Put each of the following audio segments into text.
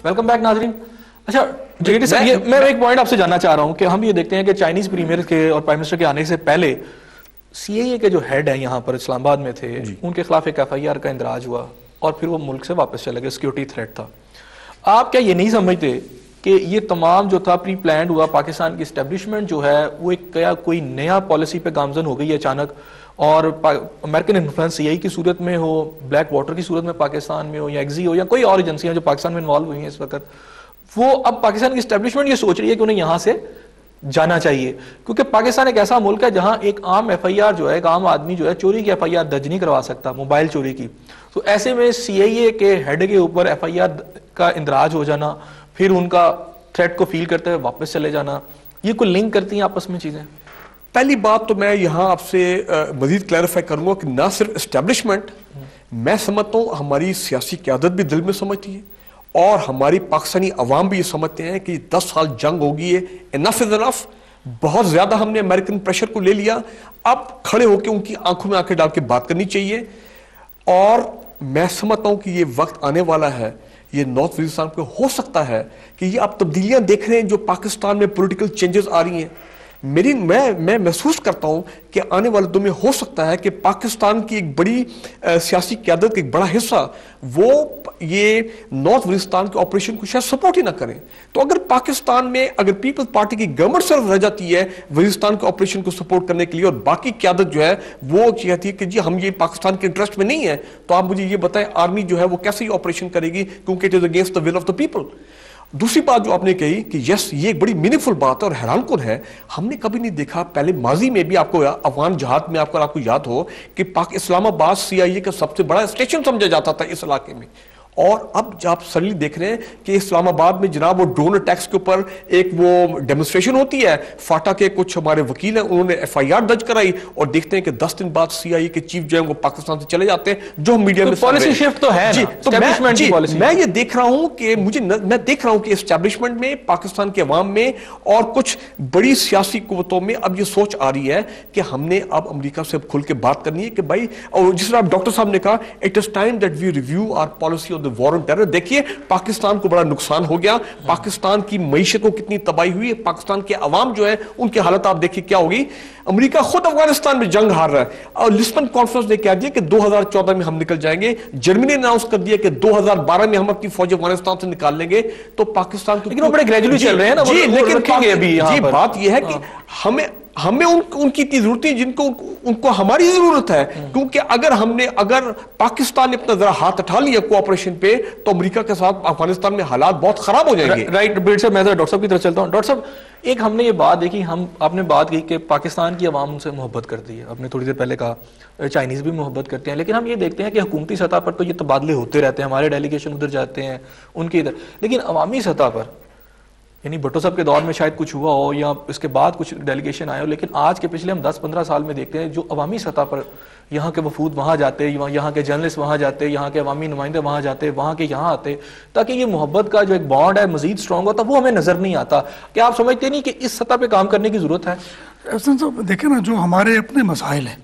Welcome back ناظرین. اچھا GT صاحب، میں ایک پوائنٹ آپ سے جاننا چاہ رہا ہوں کہ ہم یہ دیکھتے ہیں کہ چائنیز پریمیئر کے اور پرائم منسٹر کے آنے سے پہلے سی اے اے کے جو ہیڈ ہیں یہاں پر اسلام آباد میں تھے، ان کے خلاف ایک ایف آئی آر کا اندراج ہوا اور پھر وہ ملک سے واپس چلے گئے. سیکورٹی تھریٹ تھا. آپ کیا یہ نہیں سمجھتے کہ یہ تمام جو تھا پری پلانڈ ہوا؟ پاکستان کی اسٹیبلشمنٹ جو ہے وہ ایک کوئی نیا پالیسی پہ گامزن ہو گئی ہے اچانک، اور امریکن انفلوئنس سی آئی کی صورت میں ہو، بلیک واٹر کی صورت میں پاکستان میں ہو، یا ایگزی ہو، یا کوئی اور ایجنسیاں جو پاکستان میں انوالو ہوئی ہیں اس وقت، وہ اب پاکستان کی اسٹیبلشمنٹ یہ سوچ رہی ہے کہ انہیں یہاں سے جانا چاہیے، کیونکہ پاکستان ایک ایسا ملک ہے جہاں ایک عام ایف آئی آر جو ہے، ایک عام آدمی جو ہے چوری کی ایف آئی آر درج نہیں کروا سکتا، موبائل چوری کی. تو ایسے میں سی آئی اے کے ہیڈ کے اوپر ایف آئی آر کا اندراج ہو جانا، پھر ان کا تھریٹ کو فیل کرتے ہوئے واپس چلے جانا، یہ کوئی لنک کرتی ہیں آپس میں چیزیں؟ پہلی بات تو میں یہاں آپ سے مزید کلیریفائی کروں گا کہ نہ صرف اسٹیبلشمنٹ، میں سمجھتا ہوں ہماری سیاسی قیادت بھی دل میں سمجھتی ہے، اور ہماری پاکستانی عوام بھی یہ سمجھتے ہیں کہ 10 سال جنگ ہو گئی ہے، انف از انف، بہت زیادہ ہم نے امریکن پریشر کو لے لیا، اب کھڑے ہو کے ان کی آنکھوں میں آنکھیں ڈال کے بات کرنی چاہیے. اور میں سمجھتا ہوں کہ یہ وقت آنے والا ہے، یہ نارتھ وزیرستان پہ ہو سکتا ہے کہ یہ آپ تبدیلیاں دیکھ رہے ہیں جو پاکستان میں پولیٹیکل چینجز آ رہی ہیں. میں محسوس کرتا ہوں کہ آنے والے دنوں میں ہو سکتا ہے کہ پاکستان کی ایک بڑی سیاسی قیادت کا ایک بڑا حصہ وہ یہ نارتھ وزیرستان کے آپریشن کو شاید سپورٹ ہی نہ کریں. تو اگر پاکستان میں اگر پیپلز پارٹی کی گورنمنٹ صرف رہ جاتی ہے وزیرستان کے آپریشن کو سپورٹ کرنے کے لیے، اور باقی قیادت جو ہے وہ کہتی ہے کہ جی ہم یہ پاکستان کے انٹرسٹ میں نہیں ہے، تو آپ مجھے یہ بتائیں آرمی جو ہے وہ کیسے یہ آپریشن کرے گی، کیونکہ it is against the will of the people. دوسری بات جو آپ نے کہی کہ یس یہ ایک بڑی میننگ فل بات ہے اور حیران کن ہے، ہم نے کبھی نہیں دیکھا پہلے ماضی میں بھی، آپ کو افغان جہاد میں آپ کو یاد ہو کہ اسلام آباد سی آئی اے کا سب سے بڑا اسٹیشن سمجھا جاتا تھا اس علاقے میں. اور اب جب آپ سڈنلی دیکھ رہے ہیں کہ اسلام آباد میں جناب وہ ڈرون اٹیکس کے اوپر ایک وہ ڈیمونسٹریشن ہوتی ہے، فاٹا کے کچھ ہمارے وکیل ہیں انہوں نے ایف آئی آر درج کرائی، اور دیکھتے ہیں کہ 10 دن بعد سی آئی اے کے چیف جو ہیں وہ پاکستان سے چلے جاتے ہیں، جو میڈیا میں پالیسی شفٹ تو ہے. جی تو میں یہ دیکھ رہا ہوں کہ میں دیکھ رہا ہوں کہ اسٹیبلشمنٹ میں، پاکستان کے عوام میں اور کچھ بڑی سیاسی قوتوں میں اب یہ سوچ آ رہی ہے کہ ہم نے اب امریکہ سے کھل کے بات کرنی ہے کہ بھائی، اور جس طرح ڈاکٹر صاحب نے کہا it is time that we review our policy on the war on terror. دیکھیے پاکستان کو بڑا نقصان ہو گیا، پاکستان کی معیشت کو کتنی تباہی ہوئی ہے، پاکستان کے عوام جو ہے ان کی حالت آپ دیکھیے کیا ہوگی. امریکہ خود افغانستان میں جنگ ہار رہا ہے، اور لسبن کانفرنس نے کہہ دیا کہ 2014 میں ہم نکل جائیں گے. جرمنی نے اناؤنس کر دیا کہ 2012 میں ہم اپنی فوج افغانستان سے نکال لیں گے. تو پاکستان لیکن وہ بڑے گریجولی چل رہے ہیں نا. جی لیکن بات یہ ہے کہ ہمیں ان کی اتنی ضرورت ہے جن کو ان کو ہماری ضرورت ہے، کیونکہ اگر پاکستان نے اپنا ذرا ہاتھ اٹھا لیا کوآپریشن پہ تو امریکہ کے ساتھ افغانستان میں حالات بہت خراب ہو جائیں گے. رائٹ بریٹ صاحب، میں ڈاکٹر صاحب کی طرف چلتا ہوں. ڈاکٹر صاحب، ایک ہم نے یہ بات دیکھی، آپ نے بات کی کہ پاکستان کی عوام ان سے محبت کرتی ہے، آپ نے تھوڑی دیر پہلے کہا چائنیز بھی محبت کرتے ہیں، لیکن ہم یہ دیکھتے ہیں کہ حکومتی سطح پر تو یہ تبادلے ہوتے رہتے ہیں، ہمارے ڈیلیگیشن ادھر جاتے ہیں ان کے ادھر، لیکن عوامی سطح پر یعنی بھٹو صاحب کے دور میں شاید کچھ ہوا ہو یا اس کے بعد کچھ ڈیلیگیشن آئے ہو، لیکن آج کے پچھلے ہم 10-15 سال میں دیکھتے ہیں جو عوامی سطح پر یہاں کے وفود وہاں جاتے، یہاں کے جرنلسٹ وہاں جاتے، یہاں کے عوامی نمائندے وہاں جاتے، وہاں کے یہاں آتے، تاکہ یہ محبت کا جو ایک بانڈ ہے مزید اسٹرانگ ہوتا، وہ ہمیں نظر نہیں آتا. کیا آپ سمجھتے نہیں کہ اس سطح پہ کام کرنے کی ضرورت ہے؟ احسن صاحب دیکھیں نا، جو ہمارے اپنے مسائل ہیں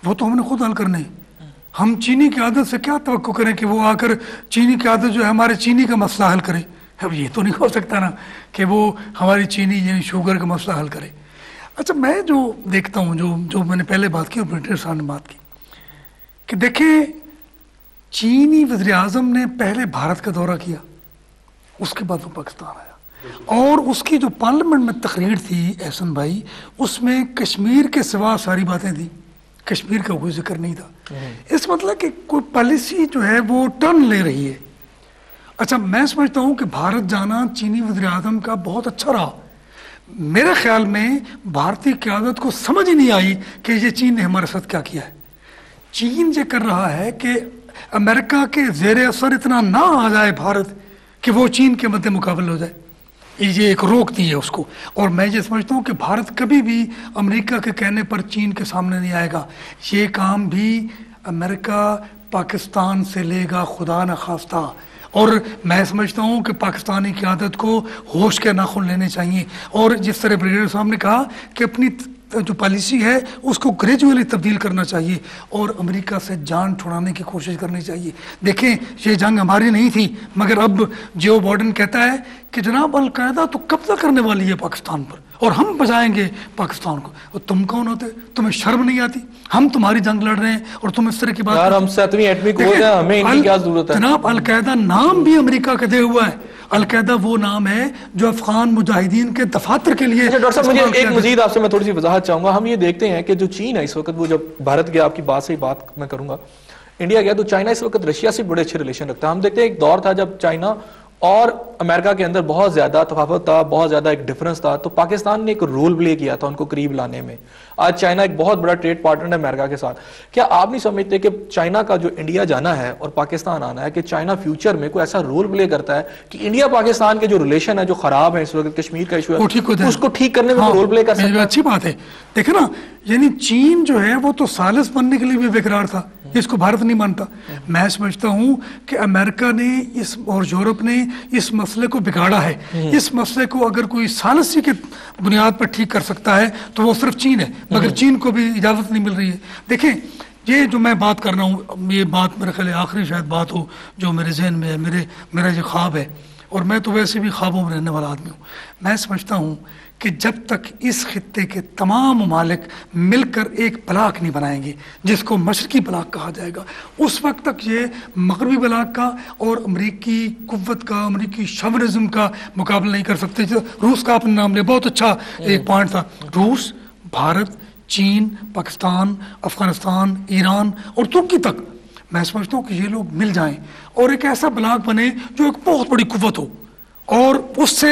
وہ تو ہم نے خود حل کرنے ہیں. ہم چینی کی عادت سے کیا توقع کریں کہ وہ آ کر چینی کی عادت جو ہے ہمارے چینی کا مسئلہ حل کرے؟ اب یہ تو نہیں ہو سکتا نا کہ وہ ہماری چینی یعنی شوگر کا مسئلہ حل کرے. اچھا میں جو دیکھتا ہوں، جو میں نے پہلے بات کی اور برٹر صاحب نے بات کی، کہ دیکھیں چینی وزیر اعظم نے پہلے بھارت کا دورہ کیا، اس کے بعد وہ پاکستان آیا، اور اس کی جو پارلیمنٹ میں تقریر تھی احسن بھائی، اس میں کشمیر کے سوا ساری باتیں تھیں، کشمیر کا کوئی ذکر نہیں تھا. اس مطلب کہ کوئی پالیسی جو ہے وہ ٹرن لے رہی ہے. اچھا میں سمجھتا ہوں کہ بھارت جانا چینی وزیر اعظم کا بہت اچھا رہا. میرے خیال میں بھارتی قیادت کو سمجھ ہی نہیں آئی کہ یہ چین نے ہمارے ساتھ کیا کیا ہے. چین یہ کر رہا ہے کہ امریکہ کے زیر اثر اتنا نہ آ جائے بھارت کہ وہ چین کے مد مقابل ہو جائے، یہ ایک روک دی ہے اس کو. اور میں یہ سمجھتا ہوں کہ بھارت کبھی بھی امریکہ کے کہنے پر چین کے سامنے نہیں آئے گا. یہ کام بھی امریکہ پاکستان سے لے گا خدا نخواستہ. اور میں سمجھتا ہوں کہ پاکستانی قیادت کو ہوش کے ناخن لینے چاہیے، اور جس طرح بریگیڈیئر صاحب نے کہا کہ اپنی جو پالیسی ہے اس کو گریجولی تبدیل کرنا چاہیے اور امریکہ سے جان چھڑانے کی کوشش کرنی چاہیے. دیکھیں یہ جنگ ہماری نہیں تھی مگر اب جو بائیڈن کہتا ہے کہ جناب القاعدہ تو قبضہ کرنے والی ہے پاکستان پر اور ہم بچائیں گے پاکستان کو. اور تم کون ہوتے؟ تمہیں شرم نہیں آتی؟ ہم تمہاری جنگ لڑ رہے ہیں اور تم اس طرح کی بات. یار ہم 7ویں 8ویں قوت ہیں, ہمیں ان کی کیا ضرورت ہے؟ جناب القاعدہ نام بھی امریکہ کا دے ہوا ہے. القاعدہ وہ نام ہے جو افغان مجاہدین کے دفاتر کے لیے. ڈاکٹر صاحب مجھے ایک مزید آپ سے میں تھوڑی سی وضاحت چاہوں گا. ہم یہ دیکھتے ہیں کہ جو چین ہے اس وقت, وہ جب بھارت کے آپ کی بات سے ہی بات میں کروں گا, انڈیا گیا تو چائنا اس وقت رشیا سے بڑے اچھے ریلیشن رکھتا ہے. ہم دیکھتے ہیں ایک دور تھا جب چائنا اور امریکہ کے اندر بہت زیادہ تفاوت تھا, بہت زیادہ ایک ڈفرنس تھا, تو پاکستان نے ایک رول پلے کیا تھا ان کو قریب لانے میں. آج چائنا ایک بہت بڑا ٹریڈ پارٹنر ہے امریکہ کے ساتھ. کیا آپ نہیں سمجھتے کہ چائنا کا جو انڈیا جانا ہے اور پاکستان آنا ہے, کہ چائنا فیوچر میں کوئی ایسا رول پلے کرتا ہے کہ انڈیا پاکستان کے جو ریلیشن ہے جو خراب ہے اس وقت, کشمیر کا ایشو ہے, اس کو ٹھیک کرنے میں رول پلے کر سکتا ہے؟ اچھی بات ہے. دیکھیں نا, یعنی چین جو ہے وہ تو ثالث بننے کے لیے بھی بیقرار تھا, اس کو بھارت نہیں مانتا. میں سمجھتا ہوں کہ امریکہ نے اس اور یورپ نے اس مسئلے کو بگاڑا ہے. اس مسئلے کو اگر کوئی ثالثی کے بنیاد پر ٹھیک کر سکتا ہے تو وہ صرف چین ہے, مگر چین کو بھی اجازت نہیں مل رہی ہے. دیکھیں یہ جو میں بات کر رہا ہوں, یہ بات میرے خیال آخری شاید بات ہو جو میرے ذہن میں ہے, میرا یہ خواب ہے, اور میں تو ویسے بھی خوابوں میں رہنے والا آدمی ہوں. میں سمجھتا ہوں کہ جب تک اس خطے کے تمام ممالک مل کر ایک بلاک نہیں بنائیں گے جس کو مشرقی بلاک کہا جائے گا, اس وقت تک یہ مغربی بلاک کا اور امریکی قوت کا, امریکی شاونزم کا مقابلہ نہیں کر سکتے. روس کا آپ نے نام لیا, بہت اچھا ایک پوائنٹ تھا. روس, بھارت, چین, پاکستان, افغانستان, ایران اور ترکی تک میں سمجھتا ہوں کہ یہ لوگ مل جائیں اور ایک ایسا بلاک بنے جو ایک بہت بڑی قوت ہو, اور اس سے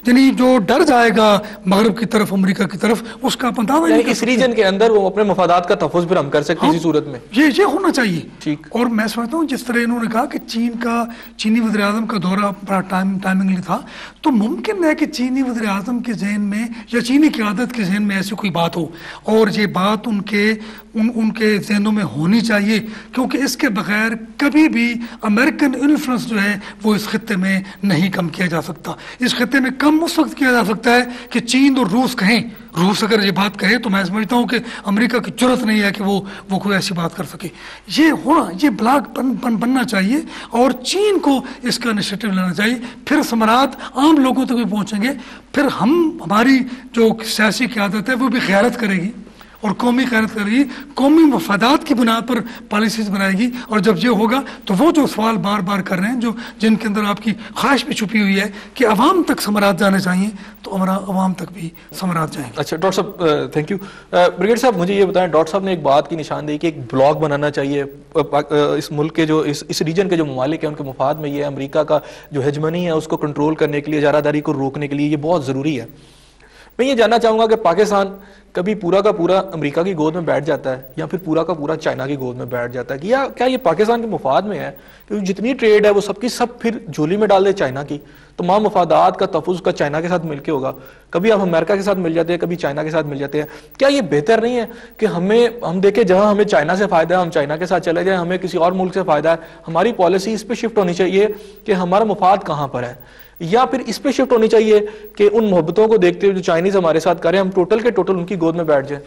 یعنی جو ڈر جائے گا مغرب کی طرف, امریکہ کی طرف, اس کا اندازہ نہیں. اس ریجن کے اندر وہ اپنے مفادات کا تحفظ پھر ہم کر سکتے ہیں اسی صورت میں. یہ ہونا چاہیے. ٹھیک. اور میں سمجھتا ہوں جس طرح انہوں نے کہا کہ چینی وزیر اعظم کا دورہ بڑا ٹائمنگلی تھا, تو ممکن ہے کہ چینی وزیر اعظم کے ذہن میں یا چینی قیادت کے ذہن میں ایسی کوئی بات ہو, اور یہ بات ان کے ذہنوں میں ہونی چاہیے, کیونکہ اس کے بغیر کبھی بھی امریکن انفلوئنس جو ہے وہ اس خطے میں نہیں کم کیا جا سکتا. اس خطے میں کم اس وقت کیا جا سکتا ہے کہ چین اور روس کہیں. روس اگر یہ بات کہے تو میں سمجھتا ہوں کہ امریکہ کی جرت نہیں ہے کہ وہ کوئی ایسی بات کر سکے. یہ بلاک بننا چاہیے اور چین کو اس کا انیشیٹو لینا چاہیے. پھر ثمرات عام لوگوں تک بھی پہنچیں گے. پھر ہماری جو سیاسی قیادت ہے وہ بھی غیرت کرے گی اور قومی قیادت کرے گی, قومی مفادات کی بنیاد پر پالیسیز بنائے گی. اور جب یہ ہوگا تو وہ جو سوال بار بار کر رہے ہیں, جن کے اندر آپ کی خواہش بھی چھپی ہوئی ہے کہ عوام تک ثمرات جانے چاہیے, تو ہمارا عوام تک بھی ثمرات جائیں گے. اچھا ڈاکٹر صاحب, تھینک یو. بریگیڈ صاحب مجھے یہ بتائیں, ڈاکٹر صاحب نے ایک بات کی نشاندہی کہ ایک بلاک بنانا چاہیے اس ملک کے جو اس ریجن کے جو ممالک ہیں ان کے مفاد میں. یہ امریکہ کا جو ہیجمنی ہے اس کو کنٹرول کرنے کے لیے, اجارہ داری کو روکنے کے لیے یہ بہت ضروری ہے. میں یہ جاننا چاہوں گا کہ پاکستان کبھی پورا کا پورا امریکہ کی گود میں بیٹھ جاتا ہے یا پھر پورا کا پورا چائنا کی گود میں بیٹھ جاتا ہے, یا کیا یہ پاکستان کے مفاد میں ہے کہ جتنی ٹریڈ ہے وہ سب کی سب پھر جھولی میں ڈال دے چائنا کی, تمام مفادات کا تحفظ کا چائنا کے ساتھ مل کے ہوگا. کبھی آپ امریکہ کے ساتھ مل جاتے ہیں, کبھی چائنا کے ساتھ مل جاتے ہیں. کیا یہ بہتر نہیں ہے کہ ہم دیکھیں جہاں ہمیں چائنا سے فائدہ ہے ہم چائنا کے ساتھ چلے جائیں, ہمیں کسی اور ملک سے فائدہ ہے ہماری پالیسی اس پہ شفٹ ہونی چاہیے کہ ہمارا مفاد کہاں پر ہے, یا پھر اس پہ شفٹ ہونی چاہیے کہ ان محبتوں کو دیکھتے ہوئے جو چائنیز ہمارے ساتھ کریں ہم ٹوٹل کے ٹوٹل ان کی گود میں بیٹھ جائیں.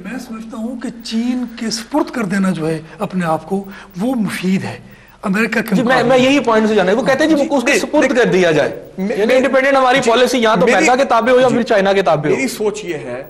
میں سمجھتا ہوں کہ چین کے سپرد کر دینا جو ہے اپنے آپ کو وہ مفید ہے امریکہ کے. میں یہی پوائنٹ سے جانا ہے, وہ کہتے ہیں جی اس کو سپرد کر دیا جائے, یعنی انڈیپینڈنٹ ہماری پالیسی یا تو پیسہ کے تابع ہو یا پھر چائنا کے تابع ہو. میری سوچ یہ ہے